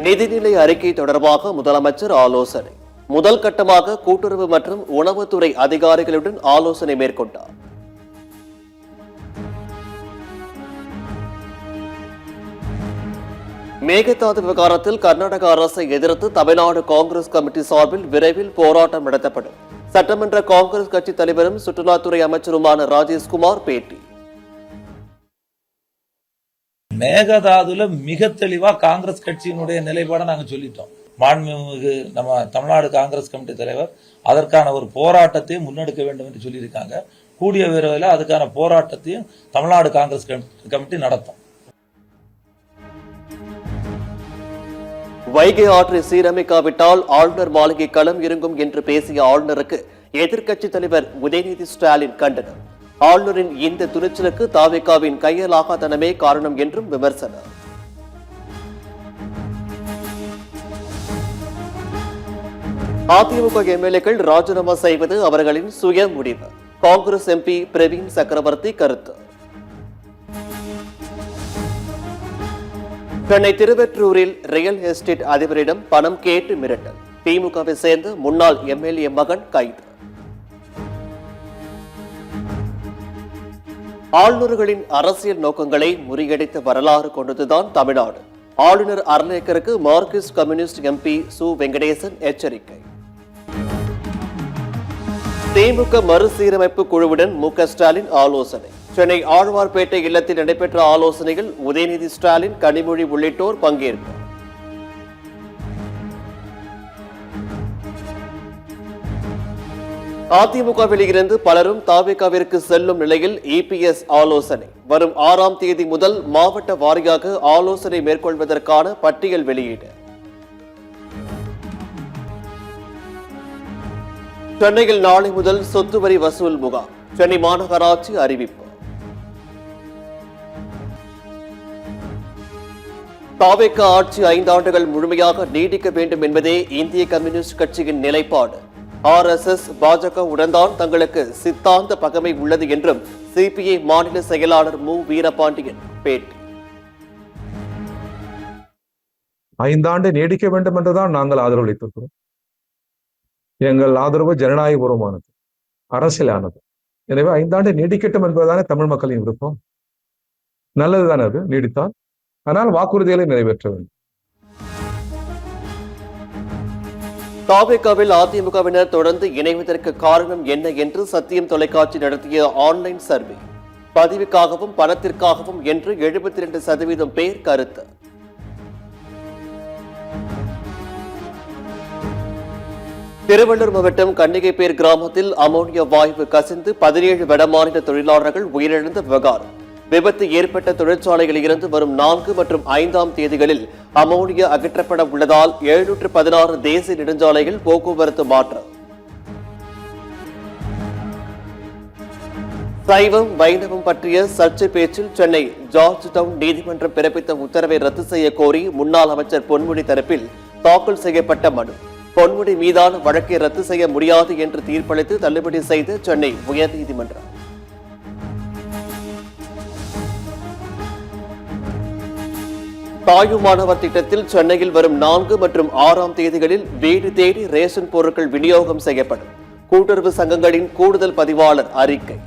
நிதிநிலை அறிக்கை தொடர்பாக முதலமைச்சர் ஆலோசனை. முதல் கட்டமாக கூட்டுறவு மற்றும் உணவுத்துறை அதிகாரிகளுடன் ஆலோசனை மேற்கொண்டார். மேகதாது விவகாரத்தில் கர்நாடக அரசை எதிர்த்து தமிழ்நாடு காங்கிரஸ் கமிட்டி சார்பில் விரைவில் போராட்டம் நடத்தப்படும். சட்டமன்ற காங்கிரஸ் கட்சி தலைவரும் சுற்றுலாத்துறை அமைச்சருமான ராஜேஷ்குமார் பேட்டி. மேகதாதுல மிக தெளிவா காங்கிரஸ் கட்சியினுடைய நிலைப்பாடை நாங்க சொல்லிட்டோம். மாண்புமிகு நம்ம தமிழ்நாடு காங்கிரஸ் கமிட்டி தலைவர் அதற்கான ஒரு போராட்டத்தை முன்னெடுக்க வேண்டும் என்று சொல்லியிருக்காங்க. கூடிய விரைவில் அதுக்கான போராட்டத்தையும் தமிழ்நாடு காங்கிரஸ் கமிட்டி நடத்தும். வைகை ஆற்றை சீரமைக்காவிட்டால் ஆளுநர் மாளிகை களம் இறங்கும் என்று பேசிய ஆளுநருக்கு எதிர்க்கட்சித் தலைவர் உதயநிதி ஸ்டாலின் கண்டனம். ஆளுநரின் இந்த துணிச்சலுக்கு தாவேகாவின் கையலாகாதனமே காரணம் என்றும் விமர்சனம். அதிமுக எம்எல்ஏக்கள் ராஜினாமா செய்வது அவர்களின் சுய முடிவு. காங்கிரஸ் எம்பி பிரவீன் சக்கரவர்த்தி கருத்து. சென்னை திருவெற்றூரில் ரியல் எஸ்டேட் அதிபரிடம் பணம் கேட்டு மிரட்டல். திமுகவை சேர்ந்த முன்னாள் எம்எல்ஏ மகன் கைது. ஆளுநர்களின் அரசியல் நோக்கங்களை முறியடித்த வரலாறு கொண்டதுதான் தமிழ்நாடு. ஆளுநர் அர்லேக்கருக்கு Marxist communist MP Su Venkatesan எச்சரிக்கை. திமுக மறுசீரமைப்பு குழுவுடன் மு.க. ஸ்டாலின் ஆலோசனை. சென்னை ஆழ்வார்பேட்டை இல்லத்தில் நடைபெற்ற ஆலோசனையில் உதயநிதி ஸ்டாலின், கனிமொழி உள்ளிட்டோர் பங்கேற்பு. அதிமுகவில் இருந்து பலரும் தாவேகாவிற்கு செல்லும் நிலையில் இபிஎஸ் ஆலோசனை. வரும் 6ஆம் தேதி முதல் மாவட்ட வாரியாக ஆலோசனை மேற்கொள்வதற்கான பட்டியல் வெளியீடு. சென்னையில் நாளை முதல் சொத்து வரி வசூல் முகாம். சென்னை மாநகராட்சி அறிவிப்பு. தாவேகா ஆட்சி 5 ஆண்டுகள் முழுமையாக நீடிக்க வேண்டும் என்பதே இந்திய கம்யூனிஸ்ட் கட்சியின் நிலைப்பாடு. RSS பாஜக உடன்தான் தங்களுக்கு சித்தாந்த பகைமை உள்ளது என்றும் சிபிஐ மாநில செயலாளர் மு. வீரபாண்டியன் பேட்டி. 5 ஆண்டு நீடிக்க வேண்டும் என்றுதான் நாங்கள் ஆதரவளித்திருக்கிறோம். எங்கள் ஆதரவு ஜனநாயகபூர்வமானது, அரசியலானது. எனவே 5 ஆண்டு நீடிக்கட்டும் என்பதுதானே தமிழ் மக்களின் விருப்பம். நல்லதுதானே அது நீடித்தால். ஆனால் வாக்குறுதிகளை நிறைவேற்ற வேண்டும். தாவேகாவில் அதிமுகவினர் தொடர்ந்து இணைவதற்கு காரணம் என்ன என்று சத்தியம் தொலைக்காட்சி நடத்திய ஆன்லைன் சர்வே. பதிவுக்காகவும் பணத்திற்காகவும் என்று 72% பேர் கருத்து. திருவள்ளூர் மாவட்டம் கன்னிகைப்பேர் கிராமத்தில் அமோனியா வாயு கசிந்து 17 வடமாநில தொழிலாளர்கள் உயிரிழந்த விவகாரம். விபத்து ஏற்பட்ட தொழிற்சாலைகளில் இருந்து வரும் 4 மற்றும் 5ஆம் தேதிகளில் அமோனியா அகற்றப்பட உள்ளதால் 716 தேசிய நெடுஞ்சாலைகள் போக்குவரத்து மாற்றம். சைவம் வைணவம் பற்றிய சர்ச்சை பேச்சில் சென்னை ஜார்ஜ் டவுன் நீதிமன்றம் பிறப்பித்த உத்தரவை ரத்து செய்ய கோரி முன்னாள் அமைச்சர் பொன்முடி தரப்பில் தாக்கல் செய்யப்பட்ட மனு. பொன்முடி மீதான வழக்கை ரத்து செய்ய முடியாது என்று தீர்ப்பளித்து தள்ளுபடி செய்த சென்னை உயர்நீதிமன்றம். தாயுமானவர் திட்டத்தில் சென்னையில் வரும் 4 மற்றும் 6ஆம் தேதிகளில் வீடு தேடி ரேஷன் பொருட்கள் விநியோகம் செய்யப்படும். கூட்டுறவு சங்கங்களின் கூடுதல் பதிவாளர் அறிக்கை.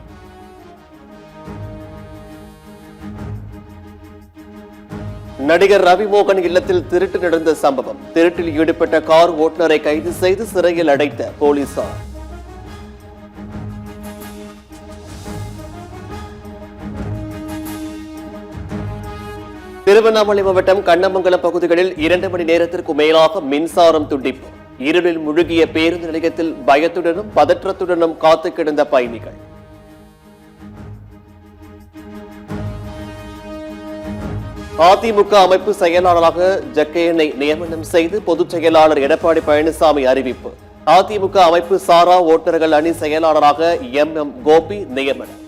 நடிகர் ரவிமோகன் இல்லத்தில் திருட்டு நடந்த சம்பவம். திருட்டில் ஈடுபட்ட கார் ஓட்டுநரை கைது செய்து சிறையில் அடைத்த போலீசார். திருவண்ணாமலை மாவட்டம் கண்ணமங்கலம் பகுதிகளில் 2 மணி நேரத்திற்கு மேலாக மின்சாரம் துண்டிப்பு. இருளில் முழுகிய பேருந்து நிலையத்தில் பயத்துடனும் பதற்றத்துடனும் காத்து கிடந்த பயணிகள். அதிமுக அமைப்பு செயலாளராக ஜக்கையனை நியமனம் செய்து பொதுச் செயலாளர் எடப்பாடி பழனிசாமி அறிவிப்பு. அதிமுக அமைப்பு சாரா ஓட்டுநர்கள் அணி செயலாளராக MM கோபி நியமனம்.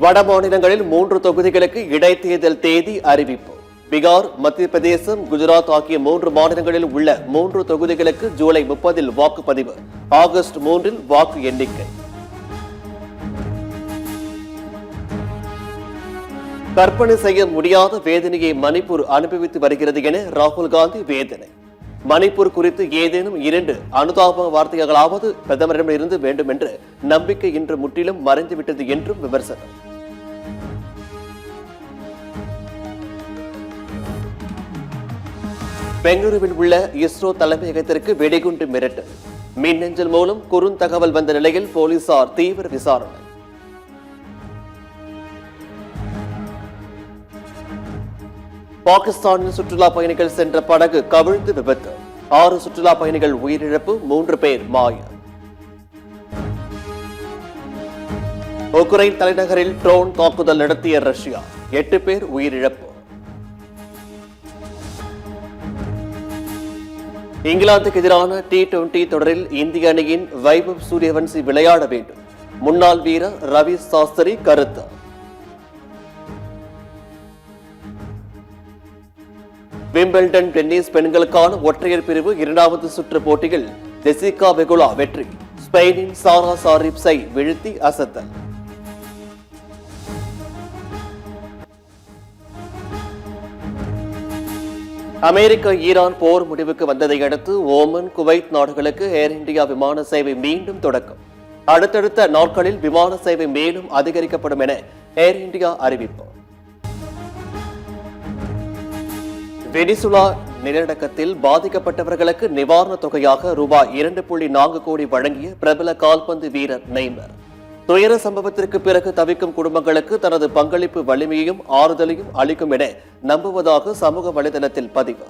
வட மாநிலங்களில் 3 தொகுதிகளுக்கு இடைத்தேர்தல் தேதி அறிவிப்பு. பீகார், மத்திய பிரதேசம், குஜராத் ஆகிய 3 மாநிலங்களில் உள்ள 3 தொகுதிகளுக்கு ஜூலை 30 வாக்குப்பதிவு. ஆகஸ்ட் 3 வாக்கு எண்ணிக்கை. கற்பனை செய்ய முடியாத வேதனையை மணிப்பூர் அனுபவித்து வருகிறது என ராகுல் காந்தி வேதனை. மணிப்பூர் குறித்து ஏதேனும் 2 அனுதாப வார்த்தைகளாவது பிரதமரிடம் இருந்து வேண்டும் என்ற நம்பிக்கை இன்று முற்றிலும் மறைந்துவிட்டது என்றும் விமர்சனம். பெங்களூருவில் உள்ள இஸ்ரோ தலைமையகத்திற்கு வெடிகுண்டு மிரட்டல். மின்னஞ்சல் மூலம் குறுந்தகவல் வந்த நிலையில் போலீசார் தீவிர விசாரணை. பாகிஸ்தானில் சுற்றுலா பயணிகள் சென்ற படகு கவிழ்ந்து விபத்து. 6 சுற்றுலா பயணிகள் உயிரிழப்பு, 3 பேர் மாயம். உக்ரைன் தலைநகரில் ட்ரோன் தாக்குதல் நடத்திய ரஷ்யா, 8 பேர் உயிரிழப்பு. இங்கிலாந்துக்கு எதிரான T20 தொடரில் இந்திய அணியின் வைபவ் சூரியவன்சி விளையாட வேண்டும். முன்னாள் வீரர் ரவி சாஸ்திரி கருத்து. விம்பிள்டன் டென்னிஸ் பெண்களுக்கான ஒற்றையர் பிரிவு 2வது சுற்று போட்டியில் ஜெசிகா பெகுலா வெற்றி. ஸ்பெயினின் சாரா சாரிப்ஸை வீழ்த்தி அசத்தல். அமெரிக்கா ஈரான் போர் முடிவுக்கு வந்ததை அடுத்து ஓமன், குவைத் நாடுகளுக்கு ஏர் இந்தியா விமான சேவை மீண்டும் தொடக்கம். அடுத்தடுத்த நாட்களில் விமான சேவை மேலும் அதிகரிக்கப்படும் என ஏர் இந்தியா அறிவிப்பு. வெனிசுலா நிலநடுக்கத்தில் பாதிக்கப்பட்டவர்களுக்கு நிவாரணத் தொகையாக ரூபாய் 2.4 கோடி வழங்கிய பிரபல கால்பந்து வீரர் நெய்மர். துயர சம்பவத்திற்கு பிறகு தவிக்கும் குடும்பங்களுக்கு தனது பங்களிப்பு வலிமையையும் ஆறுதலையும் அளிக்கும் என நம்புவதாக சமூக வலைதளத்தில் பதிவு.